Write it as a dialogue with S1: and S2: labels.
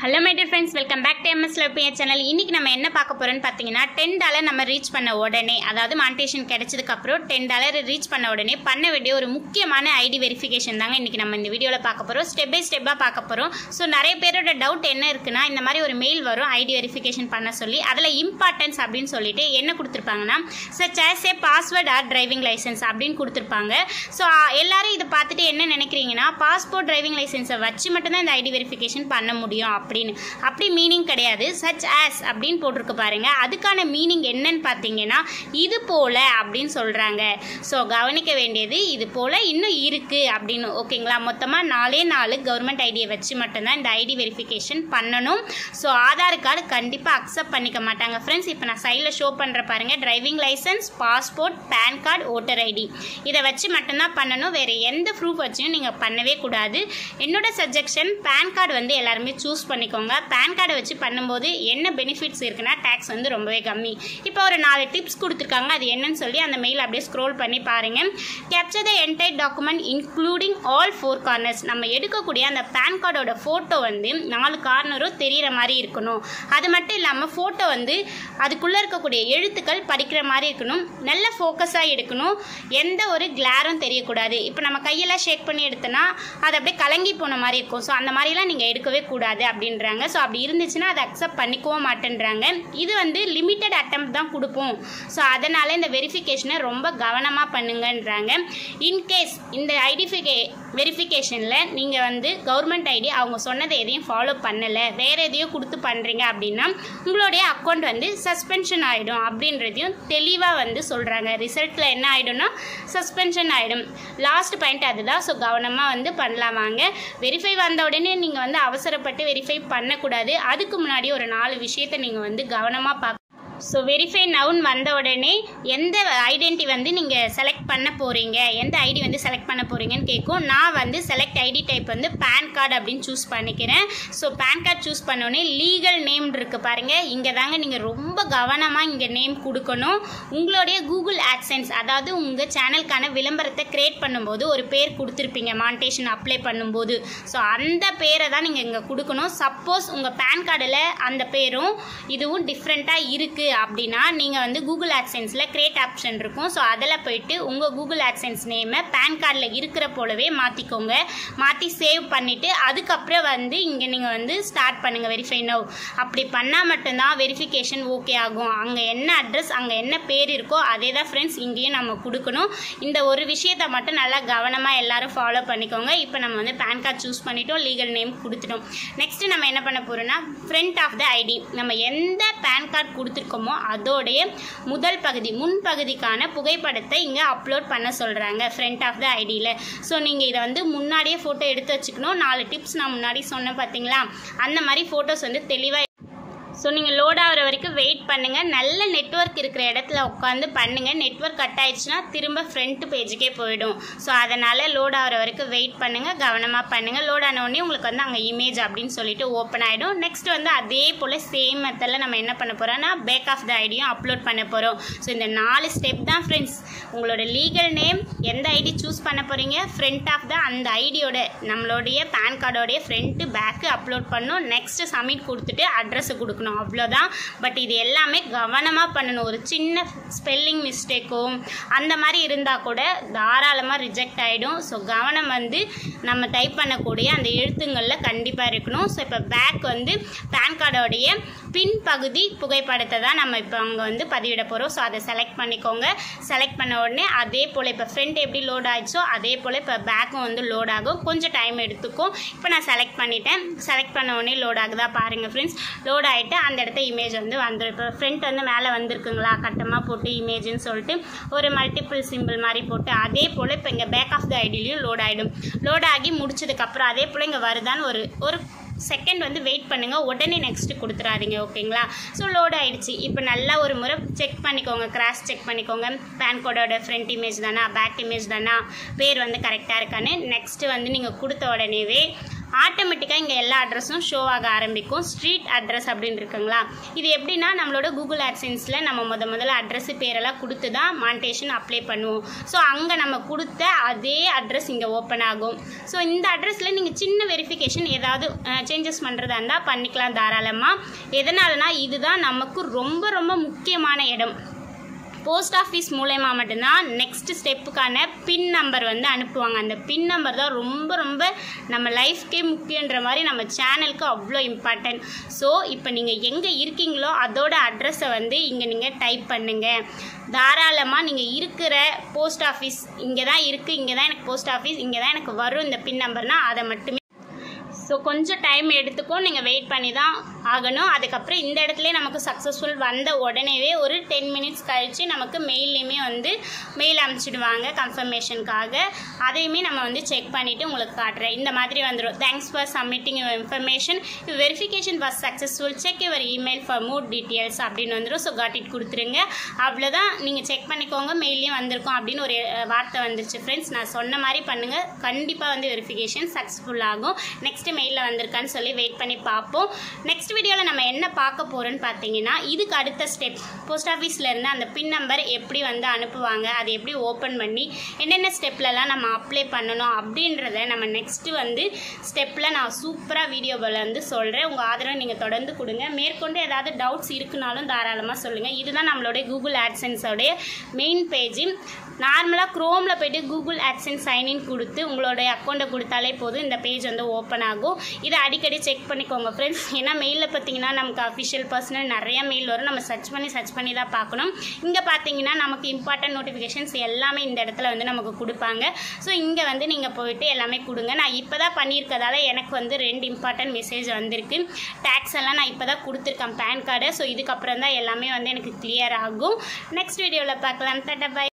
S1: Hello my dear friends, welcome back to MS Love PA channel. இன்னைக்கு நம்ம என்ன பார்க்க போறோம்னு பாத்தீங்கன்னா $10 நம்ம ரீச் பண்ண உடனே, அதாவது மானிட்டேஷன் கிடைச்சதுக்கு அப்புறம் $10 ரீச் பண்ண உடனே பண்ண வேண்டிய ஒரு முக்கியமான ஐடி வெரிஃபிகேஷன் தாங்க இன்னைக்கு நம்ம இந்த வீடியோல பார்க்க போறோம். ஸ்டெப் பை ஸ்டெப்பா பார்க்க போறோம். சோ நிறைய பேரோட டவுட் என்ன இருக்குன்னா, இந்த மாதிரி ஒரு மெயில் வரும் ஐடி வெரிஃபிகேஷன் பண்ண சொல்லி, அதுல இம்பார்ட்டன்ஸ் அப்படினு சொல்லிட்டு என்ன கொடுத்திருப்பாங்கன்னா such as a password or driving license அப்படினு கொடுத்திருப்பாங்க. சோ எல்லாரும் இத பார்த்துட்டு என்ன நினைக்கிறீங்கன்னா, பாஸ்போர்ட் டிரைவிங் லைசென்ஸை வச்சு மட்டும் தான் இந்த ஐடி வெரிஃபிகேஷன் பண்ண முடியும் அப்படி மீனிங் கிடையாது. such as அப்படினு போட்டுருக்கு பாருங்க. அதுக்கான மீனிங் என்னன்னு பாத்தீங்கன்னா, இது போல அப்படினு சொல்றாங்க. சோ கவனிக்க வேண்டியது இது போல இன்னும் இருக்கு அப்படினு. ஓகேங்களா? மொத்தமா 4 கவர்மெண்ட் ஐடியை வச்சு மட்டும் தான் இந்த ஐடி வெரிஃபிகேஷன் பண்ணணும். சோ ஆதார் கார்டு கண்டிப்பா அக்செப்ட் பண்ணிக்க மாட்டாங்க ஃப்ரெண்ட்ஸ். இப்போ நான் சைடுல ஷோ பண்ற பாருங்க, driving licence, passport, PAN card, voter ID இதை வச்சு மட்டும் தான் பண்ணணும். வேற எந்த ப்ரூஃப் வச்சும் நீங்க பண்ணவே கூடாது. என்னோட சஜஷன், பேன் கார்டு வந்து எல்லாருமே சூஸ் பண்ணிக்கோங்க. பேன் கார்டை வச்சு பண்ணும்போது என்ன பெனிஃபிட்ஸ் இருக்குன்னா, டேக்ஸ் வந்து ரொம்பவே கம்மி. இப்போ ஒரு 4 டிப்ஸ் கொடுத்துருக்காங்க. அது என்னன்னு சொல்லி அந்த மெயில் அப்படியே ஸ்க்ரோல் பண்ணி பாருங்க. Capture the entire document including all 4 corners. நம்ம எடுக்கக்கூடிய அந்த பேன் கார்டோட ஃபோட்டோ வந்து 4 கார்னரும் தெரிகிற மாதிரி இருக்கணும். அது மட்டும் இல்லாமல் ஃபோட்டோ வந்து அதுக்குள்ளே இருக்கக்கூடிய எழுத்துக்கள் படிக்கிற மாதிரி இருக்கணும். நல்ல ஃபோக்கஸாக எடுக்கணும். எந்த ஒரு கிளாரும் தெரியக்கூடாது. இப்போ நம்ம கையெல்லாம் ஷேக் பண்ணி எடுத்தோன்னா அது அப்படியே கலங்கி போன மாதிரி இருக்கும். ஸோ அந்த மாதிரிலாம் நீங்கள் எடுக்கவே கூடாது அப்படின்றாங்க. ஸோ அப்படி இருந்துச்சுன்னா அதை அக்செப்ட் பண்ணிக்கவும் மாட்டேன்றாங்க. இது வந்து லிமிட்டட் அட்டெம்ப்ட் தான் கொடுப்போம். ஸோ அதனால் இந்த வெரிஃபிகேஷனை ரொம்ப கவனமாக பண்ணுங்கன்றாங்க. இன்கேஸ் இந்த வெரிஃபிகேஷனில் நீங்கள் வந்து கவர்மெண்ட் ஐடி அவங்க சொன்னதை எதையும் ஃபாலோ பண்ணலை, வேறு எதையும் கொடுத்து பண்ணுறீங்க அப்படின்னா உங்களுடைய அக்கௌண்ட் வந்து சஸ்பென்ஷன் ஆகிடும் அப்படின்றதையும் தெளிவாக வந்து சொல்கிறாங்க. ரிசல்ட்டில் என்ன ஆகிடும்னா சஸ்பென்ஷன் ஆகிடும். லாஸ்ட் பாயிண்ட் அதுதான். ஸோ கவனமாக வந்து பண்ணலாம் வாங்க. வெரிஃபை வந்த உடனே நீங்கள் வந்து அவசரப்பட்டு வெரிஃபை பண்ணக்கூடாது. அதுக்கு முன்னாடி ஒரு 4 விஷயத்தை நீங்கள் வந்து கவனமாக பார்க்க. ஸோ வெரிஃபை நவுன் வந்த உடனே எந்த ஐடென்டி வந்து நீங்கள் செலக்ட் பண்ண போகிறீங்க, எந்த ஐடி வந்து செலக்ட் பண்ண போகிறீங்கன்னு கேட்கும். நான் வந்து செலக்ட் ஐடி டைப் வந்து பேன் கார்டு அப்படின்னு சூஸ் பண்ணிக்கிறேன். ஸோ பேன் கார்டு சூஸ் பண்ணோடனே லீகல் நேம் இருக்குது பாருங்கள். இங்கே தாங்க நீங்கள் ரொம்ப கவனமாக இங்கே நேம் கொடுக்கணும். உங்களுடைய கூகுள் ஆட்சென்ஸ், அதாவது உங்கள் சேனலுக்கான விளம்பரத்தை கிரியேட் பண்ணும்போது ஒரு பேர் கொடுத்துருப்பீங்க மானிட்டேஷன் அப்ளை பண்ணும்போது. ஸோ அந்த பேரை தான் நீங்கள் இங்கே கொடுக்கணும். சப்போஸ் உங்கள் பேன் கார்டில் அந்த பேரும் இதுவும் டிஃப்ரெண்ட்டாக இருக்குது அப்படின்னா நீங்கள் வந்து கூகுள் ஆட்சென்ஸில் கிரியேட் ஆப்ஷன் இருக்கும். ஸோ அதில் போயிட்டு உங்கள் கூகுள் ஆட்சென்ஸ் நேமை பேன் கார்டில் இருக்கிற போலவே மாற்றிக்கோங்க. மாற்றி சேவ் பண்ணிவிட்டு அதுக்கப்புறம் வந்து இங்கே நீங்கள் வந்து ஸ்டார்ட் பண்ணுங்கள் வெரிஃபை நவ். அப்படி பண்ணால் மட்டும்தான் வெரிஃபிகேஷன் ஓகே ஆகும். அங்கே என்ன அட்ரஸ், அங்கே என்ன பேர் இருக்கோ அதே தான் ஃப்ரெண்ட்ஸ் இங்கேயும் நம்ம கொடுக்கணும். இந்த ஒரு விஷயத்தை மட்டும் நல்லா கவனமாக எல்லாரும் ஃபாலோ பண்ணிக்கோங்க. இப்போ நம்ம வந்து பேன் கார்டு சூஸ் பண்ணிட்டோம், லீகல் நேம் கொடுத்துட்டோம். நெக்ஸ்ட்டு நம்ம என்ன பண்ண போகிறோம்னா, ஃப்ரண்ட் ஆஃப் த ஐடி நம்ம எந்த பேன் கார்டு கொடுத்துருக்கோம் அதோடைய முதல் பகுதி, முன்பகுதிக்கான புகைப்படத்தை இங்கே அப்லோட் பண்ண சொல்கிறாங்க ஃப்ரண்ட் ஆஃப் த ஐடியில். ஸோ நீங்கள் இதை வந்து முன்னாடியே ஃபோட்டோ எடுத்து வச்சுக்கணும். 4 டிப்ஸ் நான் முன்னாடி சொன்னேன் பார்த்தீங்களா, அந்த மாதிரி ஃபோட்டோஸ் வந்து தெளிவாக. ஸோ நீங்கள் லோட் ஆகிற வரைக்கும் வெயிட் பண்ணுங்கள். நல்ல நெட்வொர்க் இருக்கிற இடத்துல உட்காந்து பண்ணுங்கள். நெட்வொர்க் கட் ஆயிடுச்சுன்னா திரும்ப ஃப்ரண்ட் பேஜுக்கே போயிடும். ஸோ அதனால் லோட் ஆகிற வரைக்கும் வெயிட் பண்ணுங்கள், கவனமாக பண்ணுங்கள். லோட் ஆனவுடனே உங்களுக்கு வந்து அங்கே இமேஜ் அப்படின்னு சொல்லிட்டு ஓப்பன் ஆகிடும். நெக்ஸ்ட் வந்து அதே போல் சேம் மெத்தடில் நம்ம என்ன பண்ண போகிறோம்னா, பேக் ஆஃப் த ஐடியும் அப்லோட் பண்ண போகிறோம். ஸோ இந்த 4 ஸ்டெப் தான் ஃப்ரெண்ட்ஸ். உங்களோட லீகல் நேம், எந்த ஐடி சூஸ் பண்ண போகிறீங்க, ஃப்ரண்ட் ஆஃப் த அந்த ஐடியோட நம்மளுடைய பேன் கார்டோடைய ஃப்ரண்ட்டு பேக்கு அப்லோட் பண்ணணும். நெக்ஸ்ட்டு சப்மிட் கொடுத்துட்டு அட்ரஸை கொடுக்கணும். அவ்வளோதான். பட் இது எல்லாமே கவனமாக பண்ணணும். ஒரு சின்ன ஸ்பெல்லிங் மிஸ்டேக்கும் அந்த மாதிரி இருந்தால் கூட தாராளமாக ரிஜெக்ட் ஆகிடும். ஸோ கவனம் வந்து நம்ம டைப் பண்ணக்கூடிய அந்த எழுத்துங்களில் கண்டிப்பாக இருக்கணும். ஸோ இப்போ பேக் வந்து பேன் கார்டோடைய பின்பகுதி புகைப்படத்தை தான் நம்ம இப்போ அங்கே வந்து பதிவிட போகிறோம். ஸோ அதை செலக்ட் பண்ணிக்கோங்க. செலக்ட் பண்ண உடனே அதே போல் இப்போ ஃப்ரண்ட் எப்படி லோட் ஆகிடுச்சோ அதே போல் இப்போ பேக்கும் வந்து லோட் ஆகும். கொஞ்சம் டைம் எடுத்துக்கும். இப்போ நான் செலக்ட் பண்ணிட்டேன். செலக்ட் பண்ண உடனே லோட் ஆகுதா பாருங்கள் ஃப்ரெண்ட்ஸ். லோட் ஆகிட்டு அந்த இடத்த இமேஜ் வந்து வந்துடும். இப்போ ஃப்ரண்ட் வந்து மேலே வந்திருக்குங்களா, கட்டமாக போட்டு இமேஜ்னு சொல்லிட்டு ஒரு மல்டிபிள் சிம்பிள் மாதிரி போட்டு அதே போல் இப்போ இங்கே பேக் ஆஃப் த ஐடியிலையும் லோட் ஆகிடும். லோட் ஆகி முடிச்சதுக்கப்புறம் அதே போல் இங்கே வருதான்னு ஒரு செகண்ட் வந்து வெயிட் பண்ணுங்கள். உடனே நெக்ஸ்ட்டு கொடுத்துறாதீங்க. ஓகேங்களா? ஸோ லோட் ஆகிடுச்சு. இப்போ நல்லா ஒரு முறை செக் பண்ணிக்கோங்க, கிராஸ் செக் பண்ணிக்கோங்க. பேன் கார்டோட ஃப்ரண்ட் இமேஜ் தானா, பேக் இமேஜ் தானா, பேர் வந்து கரெக்டாக இருக்கான்னு. நெக்ஸ்ட்டு வந்து நீங்கள் கொடுத்த உடனேவே ஆட்டோமேட்டிக்காக இங்கே எல்லா அட்ரஸும் ஷோ ஆக ஆரம்பிக்கும். ஸ்ட்ரீட் அட்ரஸ் அப்படின்னு இருக்குங்களா, இது எப்படின்னா நம்மளோட கூகுள் ஆட்சென்ஸில் நம்ம முதல்ல அட்ரஸ் பேரெல்லாம் கொடுத்து தான் மானிட்டேஷன் அப்ளை பண்ணுவோம். ஸோ அங்கே நம்ம கொடுத்த அதே அட்ரஸ் இங்கே ஓப்பன் ஆகும். ஸோ இந்த அட்ரஸில் நீங்கள் சின்ன வெரிஃபிகேஷன் ஏதாவது சேஞ்சஸ் பண்ணுறதா இருந்தால் பண்ணிக்கலாம் தாராளமாக. எதனாலனா இதுதான் நமக்கு ரொம்ப ரொம்ப முக்கியமான இடம். போஸ்ட் ஆஃபீஸ் மூலயமா மட்டும்தான் நெக்ஸ்ட் ஸ்டெப்புக்கான பின் நம்பர் வந்து அனுப்புவாங்க. அந்த பின் நம்பர் தான் ரொம்ப ரொம்ப நம்ம லைஃப்கே முக்கியன்ற மாதிரி நம்ம சேனலுக்கு அவ்வளோ இம்பார்ட்டன்ட். ஸோ இப்போ நீங்கள் எங்கே இருக்கீங்களோ அதோட அட்ரஸை வந்து இங்கே நீங்கள் டைப் பண்ணுங்கள். தாராளமாக நீங்கள் இருக்கிற போஸ்ட் ஆஃபீஸ் இங்கே தான் இருக்குது, இங்கே தான் எனக்கு போஸ்ட் ஆஃபீஸ், இங்கே தான் எனக்கு வரும் இந்த பின் நம்பர்னால் அதை மட்டுமே. ஸோ கொஞ்சம் டைம் எடுத்துக்கும், நீங்கள் வெயிட் பண்ணி தான் ஆகணும். அதுக்கப்புறம் இந்த இடத்துல நமக்கு சக்ஸஸ்ஃபுல் வந்த உடனேவே ஒரு 10 மினிட்ஸ் கழித்து நமக்கு மெயிலையுமே வந்து மெயில் அனுப்பிச்சிடுவாங்க கன்ஃபர்மேஷனுக்காக. அதையுமே நம்ம வந்து செக் பண்ணிவிட்டு உங்களுக்கு காட்டுறேன். இந்த மாதிரி வந்துடும். Thanks for submitting your information, your verification was successful, check your email for more details அப்படின்னு வந்துடும். ஸோ காட் இட் கொடுத்துருங்க. அவ்வளோதான், நீங்கள் செக் பண்ணிக்கோங்க, மெயிலையும் வந்திருக்கும் அப்படின்னு ஒரு வார்த்தை வந்துருச்சு. ஃப்ரெண்ட்ஸ், நான் சொன்ன மாதிரி பண்ணுங்கள், கண்டிப்பாக வந்து வெரிஃபிகேஷன் சக்ஸஸ்ஃபுல் ஆகும். நெக்ஸ்ட் மெயிலில் வந்திருக்கான்னு சொல்லி வெயிட் பண்ணி பார்ப்போம். நெக்ஸ்ட் வீடியோவில் நம்ம என்ன பார்க்க போகிறோன்னு பார்த்தீங்கன்னா, இதுக்கு அடுத்த ஸ்டெப் போஸ்ட் ஆஃபீஸ்லேருந்து அந்த பின் நம்பர் எப்படி வந்து அனுப்புவாங்க, அதை எப்படி ஓப்பன் பண்ணி என்னென்ன ஸ்டெப்லலாம் நம்ம அப்ளை பண்ணணும் அப்படின்றத நம்ம நெக்ஸ்ட்டு வந்து ஸ்டெப்பில் நான் சூப்பராக வீடியோவில் வந்து சொல்கிறேன். உங்கள் ஆதரவை நீங்கள் தொடர்ந்து கொடுங்க. மேற்கொண்டு ஏதாவது டவுட்ஸ் இருக்குனாலும் தாராளமாக சொல்லுங்கள். இதுதான் நம்மளுடைய கூகுள் ஆட்சென்ஸோடைய மெயின் பேஜ். நார்மலாக க்ரோமில் போய்ட்டு கூகுள் ஆட்சென்ஸ் சைன்இன் கொடுத்து உங்களுடைய அக்கௌண்ட்டை கொடுத்தாலே போதும், இந்த பேஜ் வந்து ஓப்பன் ஆகும். இதை அடிக்கடி செக் பண்ணிக்கோங்க ஃப்ரெண்ட்ஸ். ஏன்னா மெயிலில் பார்த்தீங்கன்னா நமக்கு அஃபிஷியல் பர்சனல் நிறைய மெயில் வரும், நம்ம சர்ச் பண்ணி தான் பார்க்கணும். இங்கே பார்த்தீங்கன்னா நமக்கு இம்பார்ட்டன்ட் நோட்டிஃபிகேஷன்ஸ் எல்லாமே இந்த இடத்துல வந்து நமக்கு கொடுப்பாங்க. ஸோ இங்கே வந்து நீங்கள் போயிட்டு எல்லாமே கொடுங்க. நான் இப்போ தான் பண்ணியிருக்கதால எனக்கு வந்து 2 இம்பார்ட்டன்ட் மெசேஜ் வந்திருக்கு. டேக்ஸ் எல்லாம் நான் இப்போ தான் கொடுத்துருக்கேன், பேன் கார்டு. ஸோ இதுக்கப்புறம் தான் எல்லாமே வந்து எனக்கு கிளியர் ஆகும். நெக்ஸ்ட் வீடியோவில் பார்க்கலாம். Tata bye.